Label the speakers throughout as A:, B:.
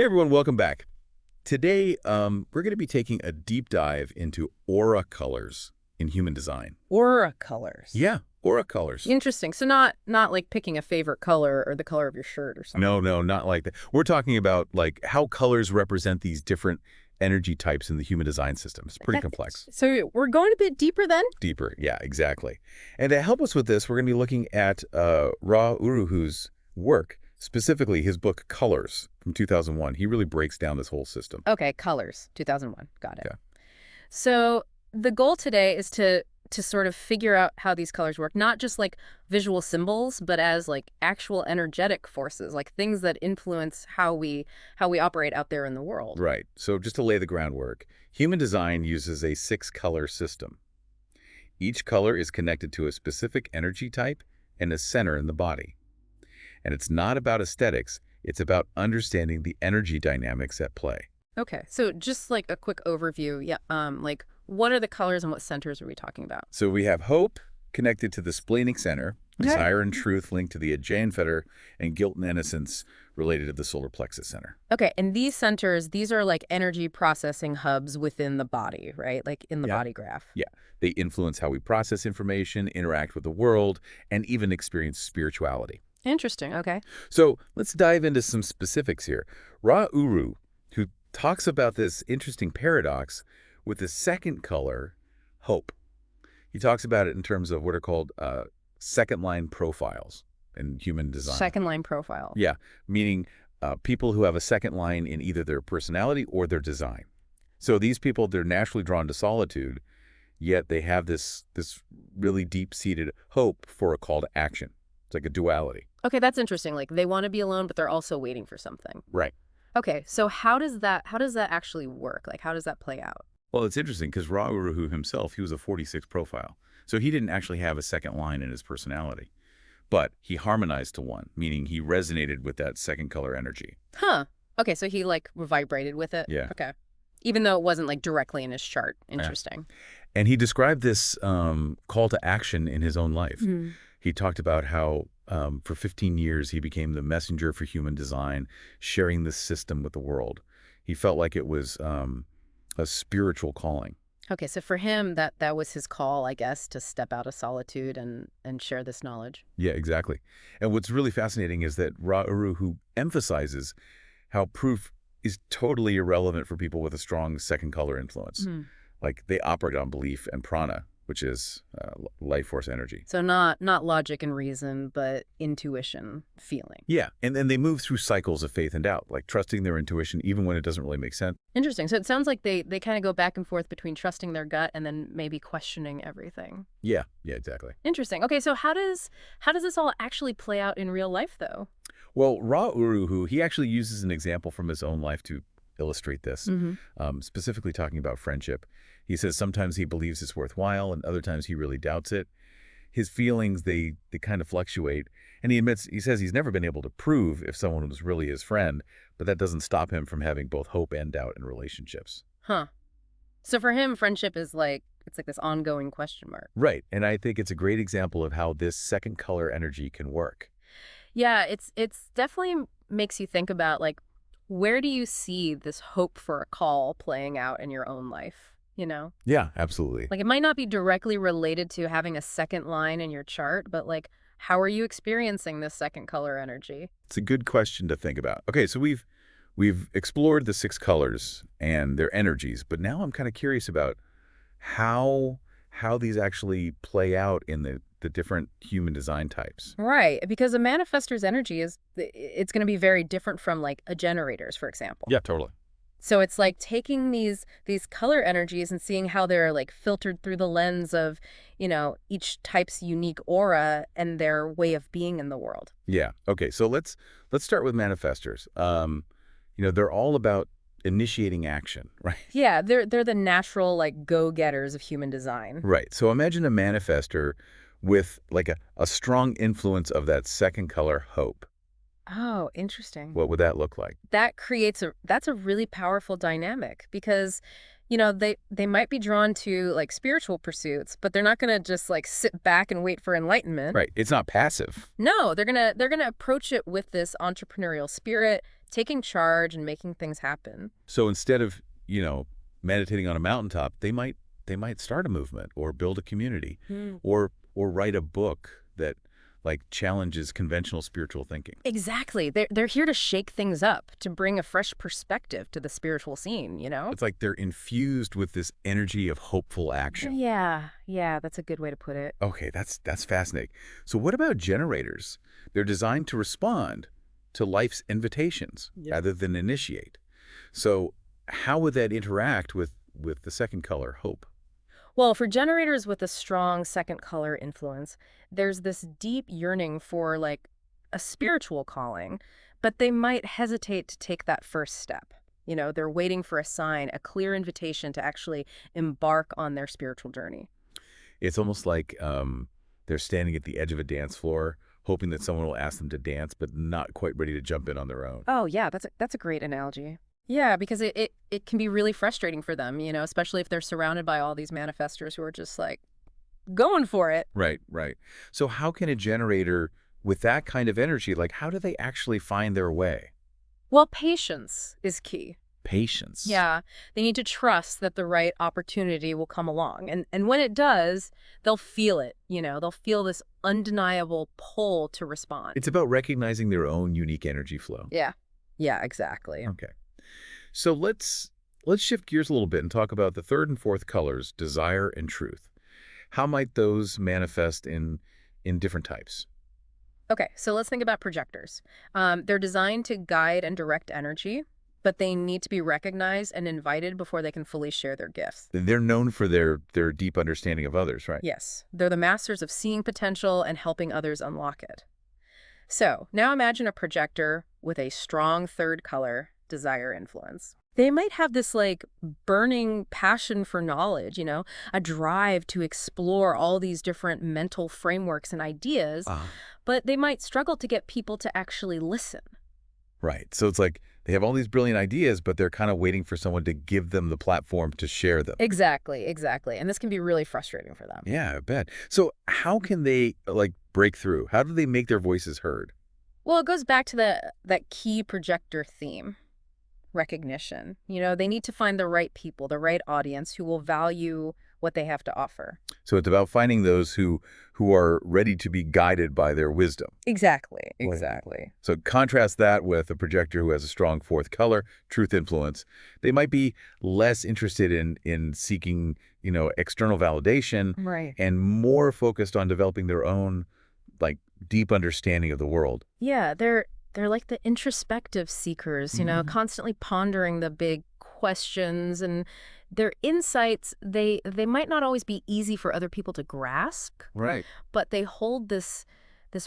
A: Hey everyone, welcome back. Today, we're going to be taking a deep dive into aura colors in human design.
B: Aura colors.
A: Yeah, aura colors.
B: Interesting. So not like picking a favorite color or the color of your shirt or
A: No,
B: something.
A: no, not like that. We're talking about like how colors represent these different energy types in the human design system. It's pretty complex.
B: So we're going a bit deeper then?
A: Deeper, yeah, exactly. And to help us with this, we're going to be looking at Ra Uru Hu's work, specifically his book Colors from 2001. He really breaks down this whole system.
B: Okay, colors, 2001. Got it.
A: Yeah.
B: So the goal today is to sort of figure out how these colors work, not just like visual symbols, but as like actual energetic forces, like things that influence how we operate out there in the world.
A: Right. So just to lay the groundwork, human design uses a 6-color system. Each color is connected to a specific energy type and a center in the body. And it's not about aesthetics, it's about understanding the energy dynamics at play.
B: Okay, so just like a quick overview, yeah, like what are the colors and what centers are we talking about?
A: So we have hope connected to the splenic center,
B: Okay.
A: desire and truth linked to the Aegean fetter, and guilt and innocence related to the solar plexus center.
B: Okay, and these centers, these are like energy processing hubs within the body, right? Like in the
A: Yeah.
B: body graph.
A: Yeah, they influence how we process information, interact with the world, and even experience spirituality.
B: Interesting, okay.
A: So let's dive into some specifics here. Ra Uru, who talks about this interesting paradox with the second color, hope. He talks about it in terms of what are called second-line profiles in human design.
B: Second line profile.
A: Yeah, meaning people who have a second line in either their personality or their design. So these people, they're naturally drawn to solitude, yet they have this really deep-seated hope for a call to action. It's like a duality.
B: Okay, that's interesting. Like they want to be alone, but they're also waiting for something.
A: Right.
B: Okay, so how does that actually work? Like how does that play out?
A: Well, it's interesting because Ra Uru Hu himself, he was a 46 profile. So he didn't actually have a second line in his personality. But he harmonized to one, meaning he resonated with that second color energy.
B: Huh. Okay, so he like vibrated with it.
A: Yeah.
B: Okay. Even though it wasn't like directly in his chart. Interesting.
A: And he described this call to action in his own life. He talked about how for 15 years he became the messenger for human design, sharing this system with the world. He felt like it was a spiritual calling.
B: Okay, so for him, that was his call, I guess, to step out of solitude and share this knowledge.
A: Yeah, exactly. And what's really fascinating is that Ra Uru Hu emphasizes how proof is totally irrelevant for people with a strong second color influence. Like they operate on belief and prana, which is life force energy.
B: So not logic and reason, but intuition, feeling.
A: Yeah, and then they move through cycles of faith and doubt, like trusting their intuition even when it doesn't really make sense.
B: Interesting. So it sounds like they kind of go back and forth between trusting their gut and then maybe questioning everything.
A: Yeah, exactly.
B: Interesting. Okay, so how does this all actually play out in real life, though?
A: Well, Ra Uru Hu, he actually uses an example from his own life to illustrate this, specifically talking about friendship. He says sometimes he believes it's worthwhile and other times he really doubts it. His feelings, they kind of fluctuate. And he says he's never been able to prove if someone was really his friend, but that doesn't stop him from having both hope and doubt in relationships.
B: Huh. So for him, friendship is like, it's like this ongoing question mark.
A: Right. And I think it's a great example of how this second color energy can work.
B: Yeah, it's definitely makes you think about like, where do you see this hope for a call playing out in your own life? You know?
A: Yeah, absolutely.
B: Like it might not be directly related to having a second line in your chart, but like, how are you experiencing this second color energy?
A: It's a good question to think about. Okay, so we've explored the 6 colors and their energies, but now I'm kind of curious about how these actually play out in the different human design types.
B: Right, because a manifestor's energy it's going to be very different from like a generator's, for example.
A: Yeah, totally.
B: So it's like taking these color energies and seeing how they're like filtered through the lens of, each type's unique aura and their way of being in the world.
A: Yeah. Okay, so let's start with manifestors. They're all about initiating action, right?
B: Yeah, they're the natural like go-getters of human design.
A: Right. So imagine a manifestor with like a strong influence of that second color, hope.
B: Oh, interesting.
A: What would that look like?
B: That's a really powerful dynamic because, they might be drawn to like spiritual pursuits, but they're not going to just like sit back and wait for enlightenment.
A: Right. It's not passive.
B: No, they're going to approach it with this entrepreneurial spirit, taking charge and making things happen.
A: So instead of, meditating on a mountaintop, they might start a movement or build a community or write a book that challenges conventional spiritual thinking.
B: Exactly. They're here to shake things up, to bring a fresh perspective to the spiritual scene, you know?
A: It's like they're infused with this energy of hopeful action.
B: Yeah, that's a good way to put it.
A: Okay, that's fascinating. So what about generators? They're designed to respond to life's invitations rather than initiate. So how would that interact with the second color, hope?
B: Well, for generators with a strong second color influence, there's this deep yearning for a spiritual calling, but they might hesitate to take that first step. You know, they're waiting for a sign, a clear invitation to actually embark on their spiritual journey.
A: It's almost like they're standing at the edge of a dance floor, hoping that someone will ask them to dance, but not quite ready to jump in on their own.
B: Oh, yeah, that's a great analogy. Yeah, because it can be really frustrating for them, you know, especially if they're surrounded by all these manifestors who are just going for it.
A: Right, right. So how can a generator with that kind of energy, how do they actually find their way?
B: Well, patience is key.
A: Patience.
B: Yeah, they need to trust that the right opportunity will come along. And when it does, they'll feel it, you know, they'll feel this undeniable pull to respond.
A: It's about recognizing their own unique energy flow.
B: Yeah, exactly.
A: Okay. So let's shift gears a little bit and talk about the third and fourth colors, desire and truth. How might those manifest in different types?
B: Okay, so let's think about projectors. They're designed to guide and direct energy, but they need to be recognized and invited before they can fully share their gifts.
A: They're known for their deep understanding of others, right?
B: Yes, they're the masters of seeing potential and helping others unlock it. So now imagine a projector with a strong third color, desire influence. They might have this burning passion for knowledge, you know, a drive to explore all these different mental frameworks and ideas, but they might struggle to get people to actually listen.
A: Right. So it's like they have all these brilliant ideas, but they're kind of waiting for someone to give them the platform to share them.
B: Exactly. And this can be really frustrating for them.
A: Yeah, I bet. So how can they break through? How do they make their voices heard?
B: Well, it goes back to that key projector theme. Recognition. You know, they need to find the right people, the right audience who will value what they have to offer.
A: So it's about finding those who are ready to be guided by their wisdom.
B: Exactly.
A: So contrast that with a projector who has a strong fourth color, truth influence. They might be less interested in seeking, external validation,
B: Right.
A: and more focused on developing their own deep understanding of the world.
B: Yeah, they're like the introspective seekers, you know, constantly pondering the big questions, and their insights, they might not always be easy for other people to grasp,
A: Right.
B: but they hold this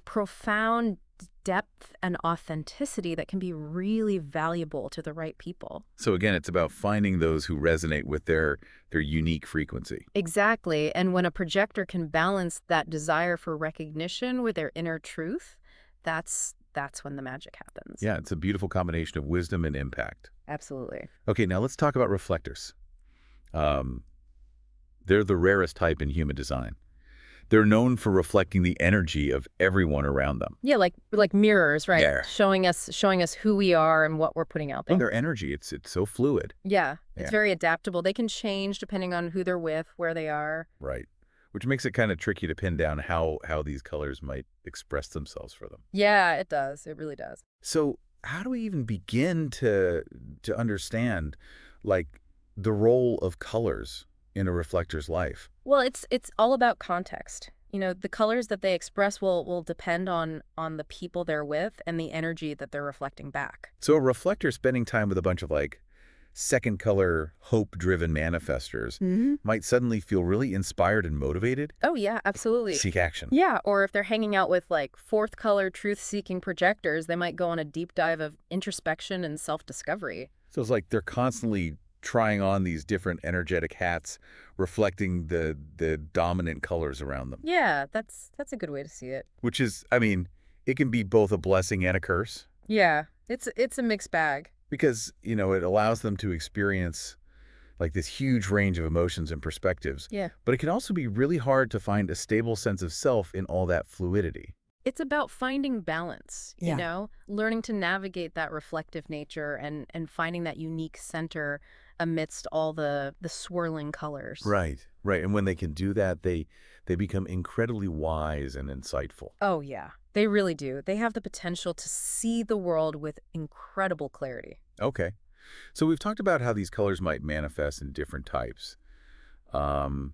B: profound depth and authenticity that can be really valuable to the right people.
A: So again, it's about finding those who resonate with their unique frequency.
B: Exactly. And when a projector can balance that desire for recognition with their inner truth, that's when the magic happens.
A: Yeah, it's a beautiful combination of wisdom and impact.
B: Absolutely.
A: Okay, now let's talk about reflectors. They're the rarest type in human design. They're known for reflecting the energy of everyone around them.
B: Yeah, like mirrors, right?
A: Yeah.
B: Showing us who we are and what we're putting out there.
A: And their energy, it's so fluid.
B: Yeah, it's
A: Yeah.
B: very adaptable. They can change depending on who they're with, where they are.
A: Right. Which makes it kind of tricky to pin down how these colors might express themselves for them.
B: Yeah, it does. It really does.
A: So how do we even begin to understand the role of colors in a reflector's life?
B: Well, it's all about context. You know, the colors that they express will depend on the people they're with and the energy that they're reflecting back.
A: So a reflector spending time with a bunch of second color hope-driven manifestors might suddenly feel really inspired and motivated.
B: Oh, yeah, absolutely.
A: Seek action.
B: Yeah, or if they're hanging out with fourth color truth-seeking projectors, they might go on a deep dive of introspection and self-discovery.
A: So it's like they're constantly trying on these different energetic hats, reflecting the dominant colors around them.
B: Yeah, that's a good way to see it.
A: Which is, it can be both a blessing and a curse.
B: Yeah, it's a mixed bag.
A: Because, it allows them to experience this huge range of emotions and perspectives.
B: Yeah.
A: But it can also be really hard to find a stable sense of self in all that fluidity.
B: It's about finding balance, you
C: Yeah.
B: know, learning to navigate that reflective nature and finding that unique center amidst all the swirling colors.
A: Right, right. And when they can do that, they become incredibly wise and insightful.
B: Oh, yeah. They really do. They have the potential to see the world with incredible clarity.
A: Okay. So we've talked about how these colors might manifest in different types. Um,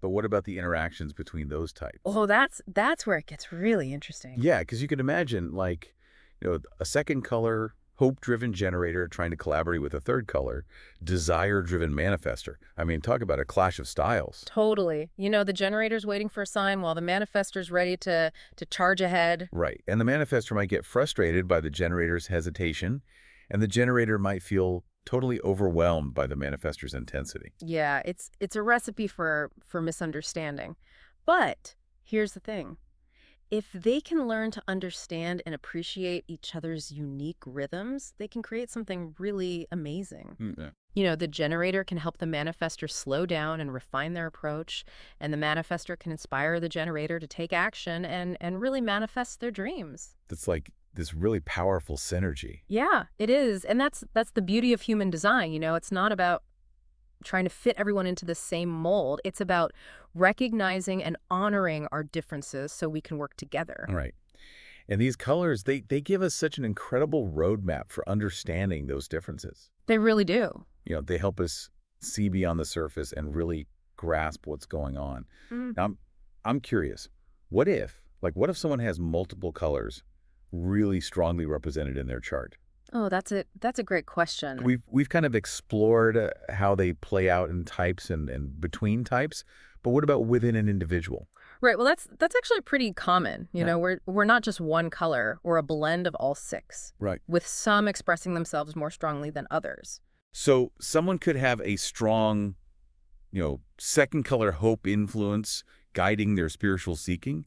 A: but what about the interactions between those types?
B: Oh, that's where it gets really interesting.
A: Yeah, because you could imagine, like, a second color, hope-driven generator trying to collaborate with a third color, desire-driven manifester. I mean, talk about a clash of styles.
B: Totally. You know, the generator's waiting for a sign while the manifestor's ready to charge ahead.
A: Right. And the manifester might get frustrated by the generator's hesitation, and the generator might feel totally overwhelmed by the manifestor's intensity.
B: Yeah, it's a recipe for misunderstanding. But here's the thing. If they can learn to understand and appreciate each other's unique rhythms, they can create something really amazing.
A: Yeah.
B: You know, the generator can help the manifestor slow down and refine their approach, and the manifestor can inspire the generator to take action and really manifest their dreams.
A: That's like this really powerful synergy.
B: Yeah, it is. And that's the beauty of human design, you know. It's not about trying to fit everyone into the same mold. It's about recognizing and honoring our differences so we can work together.
A: All right. And these colors, they give us such an incredible roadmap for understanding those differences.
B: They really do.
A: They help us see beyond the surface and really grasp what's going on.
B: Mm.
A: Now, I'm curious, what if someone has multiple colors really strongly represented in their chart?
B: Oh, that's a great question.
A: We've kind of explored how they play out in types and between types, but what about within an individual?
B: Right. Well, that's actually pretty common. You
A: Yeah.
B: know, we're not just one color or a blend of all six,
A: Right.
B: with some expressing themselves more strongly than others.
A: So someone could have a strong, second color hope influence guiding their spiritual seeking,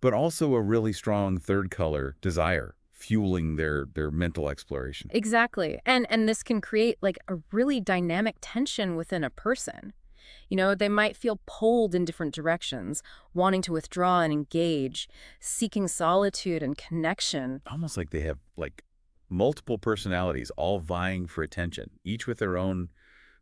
A: but also a really strong third color desire fueling their mental exploration.
B: Exactly. And this can create like a really dynamic tension within a person. You know, they might feel pulled in different directions, wanting to withdraw and engage, seeking solitude and connection.
A: Almost like they have like multiple personalities all vying for attention, each with their own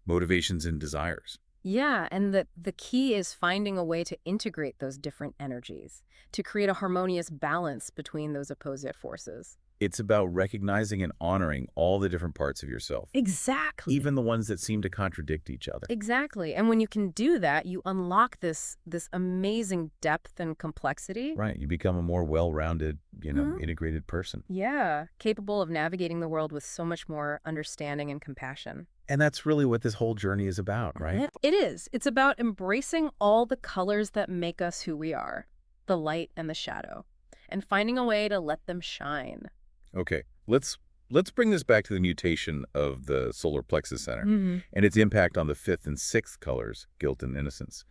A: motivations and desires.
B: Yeah, and the key is finding a way to integrate those different energies, to create a harmonious balance between those opposite forces.
A: It's about recognizing and honoring all the different parts of yourself,
B: Exactly.
A: even the ones that seem to contradict each other.
B: Exactly. And when you can do that, you unlock this amazing depth and complexity.
A: Right. You become a more well-rounded, integrated person.
B: Yeah, capable of navigating the world with so much more understanding and compassion.
A: And that's really what this whole journey is about, right?
B: It is. It's about embracing all the colors that make us who we are, the light and the shadow, and finding a way to let them shine.
A: Okay. Let's bring this back to the mutation of the solar plexus center and its impact on the fifth and sixth colors, guilt and innocence.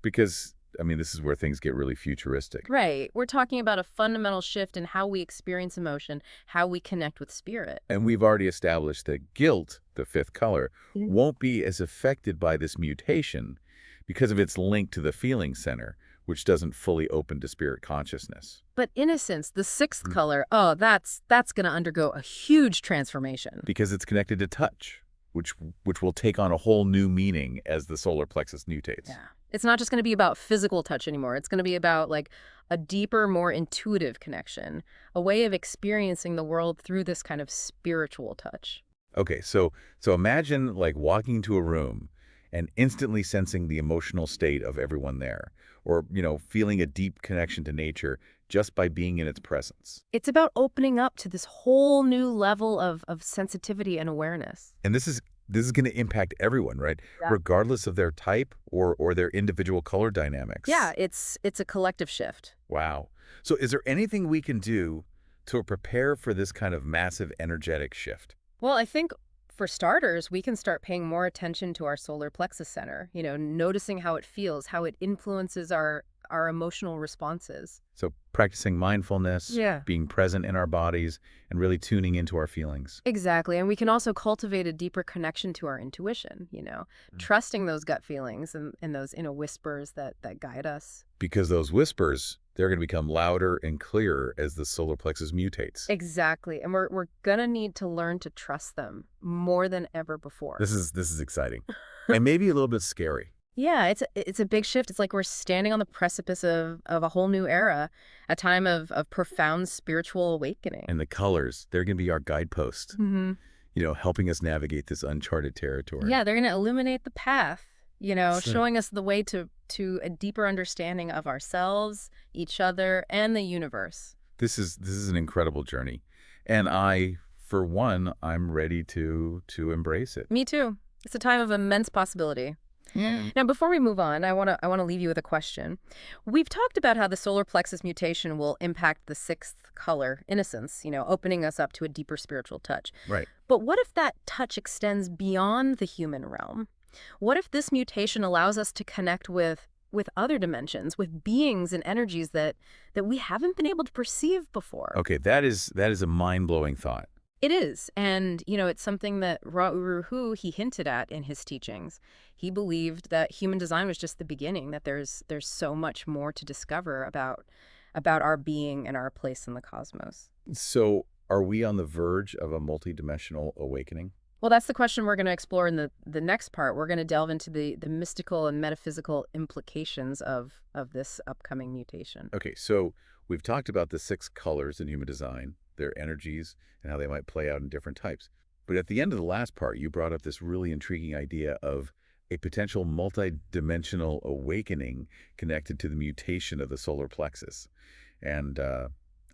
A: Because, this is where things get really futuristic.
B: Right. We're talking about a fundamental shift in how we experience emotion, how we connect with spirit.
A: And we've already established that guilt, the fifth color, won't be as affected by this mutation because of its link to the feeling center, which doesn't fully open to spirit consciousness.
B: But innocence, the sixth color, that's going to undergo a huge transformation.
A: Because it's connected to touch, which will take on a whole new meaning as the solar plexus mutates.
B: Yeah. It's not just going to be about physical touch anymore. It's going to be about like a deeper, more intuitive connection, a way of experiencing the world through this kind of spiritual touch.
A: Okay, so imagine like walking into a room and instantly sensing the emotional state of everyone there, or, feeling a deep connection to nature just by being in its presence.
B: It's about opening up to this whole new level of sensitivity and awareness.
A: And this is going to impact everyone, right?
B: Yeah.
A: Regardless of their type or their individual color dynamics.
B: Yeah, it's a collective shift.
A: Wow. So is there anything we can do to prepare for this kind of massive energetic shift?
B: Well, I think for starters, we can start paying more attention to our solar plexus center, noticing how it feels, how it influences our emotional responses.
A: So practicing mindfulness,
B: Yeah.
A: being present in our bodies, and really tuning into our feelings.
B: Exactly. And we can also cultivate a deeper connection to our intuition, trusting those gut feelings and those inner whispers that guide us.
A: Because those whispers, They're going to become louder and clearer as the solar plexus mutates.
B: Exactly. And we're gonna need to learn to trust them more than ever before.
A: This is exciting. And maybe a little bit scary.
B: Yeah, it's a big shift. It's like we're standing on the precipice of a whole new era, a time of profound spiritual awakening.
A: And the colors, they're going to be our guideposts,
B: Hmm.
A: helping us navigate this uncharted territory.
B: Yeah, they're going to illuminate the path,
A: So,
B: showing us the way to a deeper understanding of ourselves, each other, and the universe.
A: this is an incredible journey. And for one, I'm ready to embrace it.
B: Me too. It's a time of immense possibility.
A: Yeah.
B: Now, before we move on, I want to leave you with a question. We've talked about how the solar plexus mutation will impact the sixth color, innocence, opening us up to a deeper spiritual touch.
A: Right.
B: But what if that touch extends beyond the human realm? What if this mutation allows us to connect with other dimensions, with beings and energies that we haven't been able to perceive before?
A: Okay, that is a mind-blowing thought.
B: It is. And, it's something that Ra Uru Hu, he hinted at in his teachings. He believed that human design was just the beginning, that there's so much more to discover about our being and our place in the cosmos.
A: So, are we on the verge of a multidimensional awakening?
B: Well, that's the question we're going to explore in the next part. We're going to delve into the mystical and metaphysical implications of this upcoming mutation.
A: Okay, so we've talked about the 6 colors in human design, their energies, and how they might play out in different types. But at the end of the last part, you brought up this really intriguing idea of a potential multidimensional awakening connected to the mutation of the solar plexus. And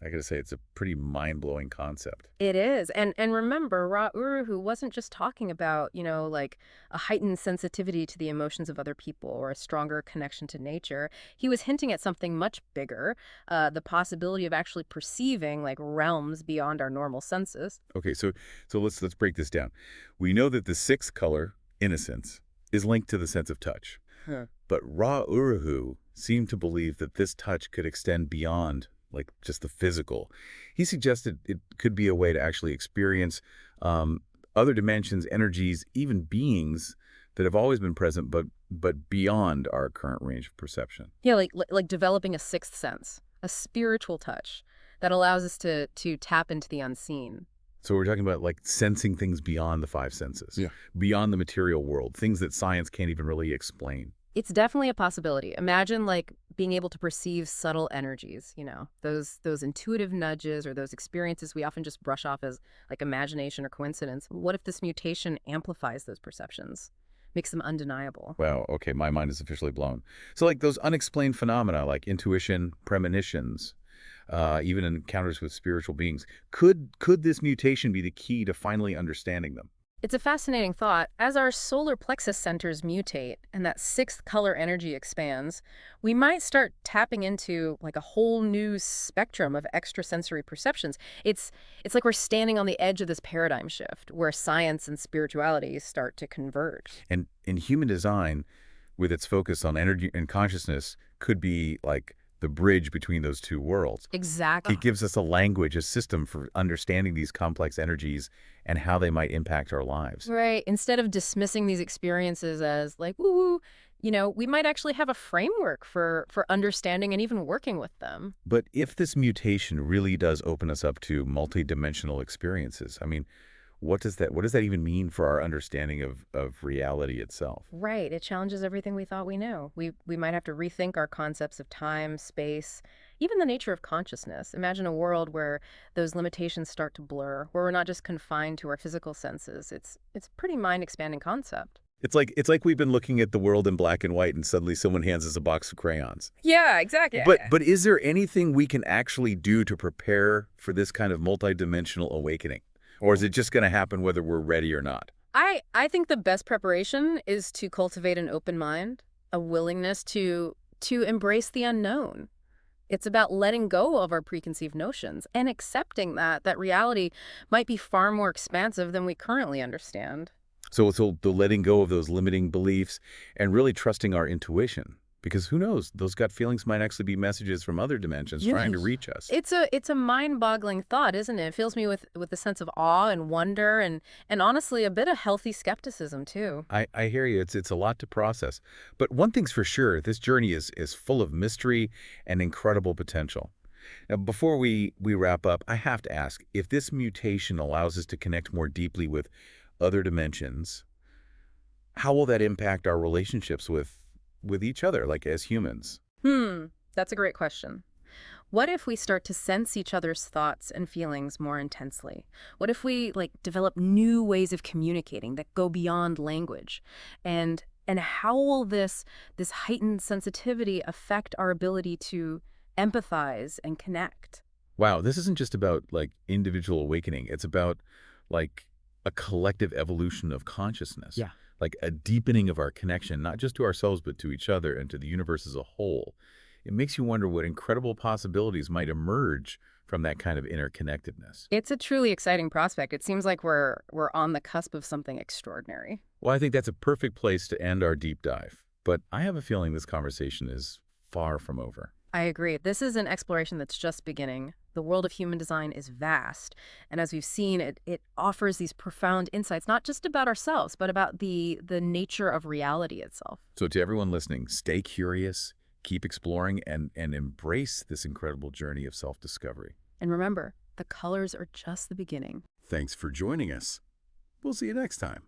A: I gotta say, it's a pretty mind-blowing concept.
B: It is. And remember, Ra Uru Hu wasn't just talking about, like a heightened sensitivity to the emotions of other people or a stronger connection to nature. He was hinting at something much bigger, the possibility of actually perceiving like realms beyond our normal senses.
A: Okay, so let's break this down. We know that the 6th color, innocence, is linked to the sense of touch.
B: Huh.
A: But Ra Uru Hu seemed to believe that this touch could extend beyond like just the physical. He suggested it could be a way to actually experience other dimensions, energies, even beings that have always been present, but beyond our current range of perception.
B: Yeah, like developing a sixth sense, a spiritual touch that allows us to tap into the unseen.
A: So we're talking about like sensing things beyond the 5 senses,
C: Yeah.
A: beyond the material world, things that science can't even really explain.
B: It's definitely a possibility. Imagine like being able to perceive subtle energies, those intuitive nudges or those experiences we often just brush off as like imagination or coincidence. What if this mutation amplifies those perceptions, makes them undeniable?
A: Wow, okay, my mind is officially blown. So like those unexplained phenomena like intuition, premonitions, even encounters with spiritual beings, could this mutation be the key to finally understanding them?
B: It's a fascinating thought. As our solar plexus centers mutate and that sixth color energy expands, we might start tapping into like a whole new spectrum of extrasensory perceptions. It's like we're standing on the edge of this paradigm shift where science and spirituality start to converge.
A: And in human design, with its focus on energy and consciousness, could be like the bridge between those two worlds.
B: Exactly.
A: It gives us a language, a system for understanding these complex energies and how they might impact our lives.
B: Right. Instead of dismissing these experiences as like, woo, we might actually have a framework for understanding and even working with them.
A: But if this mutation really does open us up to multidimensional experiences, I mean, what does that even mean for our understanding of reality itself?
B: Right. It challenges everything we thought we knew. We might have to rethink our concepts of time, space, even the nature of consciousness. Imagine a world where those limitations start to blur, where we're not just confined to our physical senses. It's a pretty mind-expanding concept.
A: It's like we've been looking at the world in black and white and suddenly someone hands us a box of crayons.
B: Yeah, exactly.
A: But is there anything we can actually do to prepare for this kind of multidimensional awakening? Or is it just going to happen whether we're ready or not?
B: I think the best preparation is to cultivate an open mind, a willingness to embrace the unknown. It's about letting go of our preconceived notions and accepting that reality might be far more expansive than we currently understand.
A: So the letting go of those limiting beliefs and really trusting our intuition, Because who knows? Those gut feelings might actually be messages from other dimensions trying to
B: Yes.
A: reach us.
B: It's a mind-boggling thought, isn't it? It fills me with a sense of awe and wonder and honestly a bit of healthy skepticism too.
A: I hear you. It's a lot to process. But one thing's for sure, this journey is full of mystery and incredible potential. Now, before we wrap up, I have to ask, if this mutation allows us to connect more deeply with other dimensions, how will that impact our relationships with each other, like as humans?
B: Hmm, that's a great question. What if we start to sense each other's thoughts and feelings more intensely? What if we like develop new ways of communicating that go beyond language? And how will this heightened sensitivity affect our ability to empathize and connect?
A: Wow, this isn't just about like individual awakening. It's about like a collective evolution of consciousness,
B: Yeah.
A: like a deepening of our connection, not just to ourselves, but to each other and to the universe as a whole. It makes you wonder what incredible possibilities might emerge from that kind of interconnectedness.
B: It's a truly exciting prospect. It seems like we're on the cusp of something extraordinary.
A: Well, I think that's a perfect place to end our deep dive. But I have a feeling this conversation is far from over.
B: I agree. This is an exploration that's just beginning. The world of human design is vast, and as we've seen, it offers these profound insights, not just about ourselves, but about the nature of reality itself.
A: So to everyone listening, stay curious, keep exploring, and embrace this incredible journey of self-discovery.
B: And remember, the colors are just the beginning.
A: Thanks for joining us. We'll see you next time.